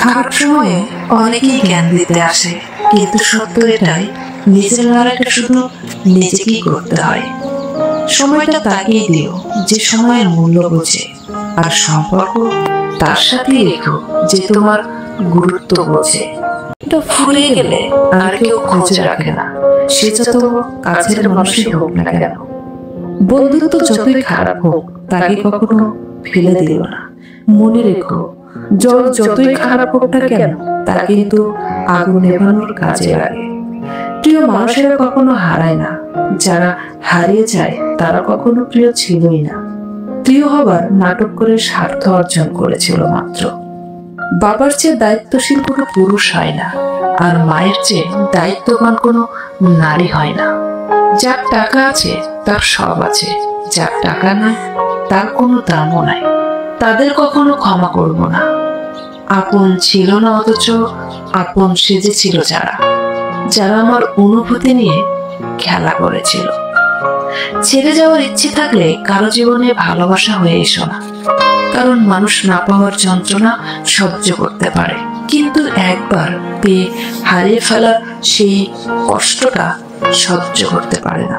খারাপ সময়ে অনেকেই জ্ঞান দিতে আসে, কিন্তু সত্য এটাই, নিজের লড়াইটা শুধু নিজেকেই করতে হয়। সময়টা তাকিয়ে দিও যে সময়ের মূল্য বোঝে, আর সম্পর্ক তার সাথেই রেখো যে তোমার গুরুত্ব বোঝে। এটা ফুরিয়ে গেলে আর কেউ খোঁজে রাখে না, সে যত কাছের মানুষই হোক না কেন। বন্ধুত্ব যতই খারাপ হোক তাকে কখনো ফেলে দিও না। মনে রেখো, জল যতই খারাপ হোক না কেন তা কিন্তু আগুন নেভানোর কাজে লাগে। প্রিয় মানুষেরা কখনো হারায় না, যারা হারিয়ে যায় তারা কখনো প্রিয় ছিলই না। প্রিয় হবার নাটক করে স্বার্থ অর্জন করেছিল মাত্র। বাবার চেয়ে দায়িত্বশীল কোনো পুরুষ হয় না, আর মায়ের চেয়ে দায়িত্ববান কোনো নারী হয় না। যার টাকা আছে তার সব আছে, যার টাকা নাই তার কোনো দামও নাই। তাদের কখনো ক্ষমা করব না। আপন ছিল না অথচ আপন সেজেছিল যারা, যারা আমার অনুভূতি নিয়ে খেলা করেছিল। ছেড়ে যাওয়ার ইচ্ছে থাকলে কারো জীবনে ভালোবাসা হয়ে এসো না, কারণ মানুষ না পাওয়ার যন্ত্রণা সহ্য করতে পারে, কিন্তু একবার পেয়ে হারিয়ে ফেলার সেই কষ্টটা সহ্য করতে পারে না।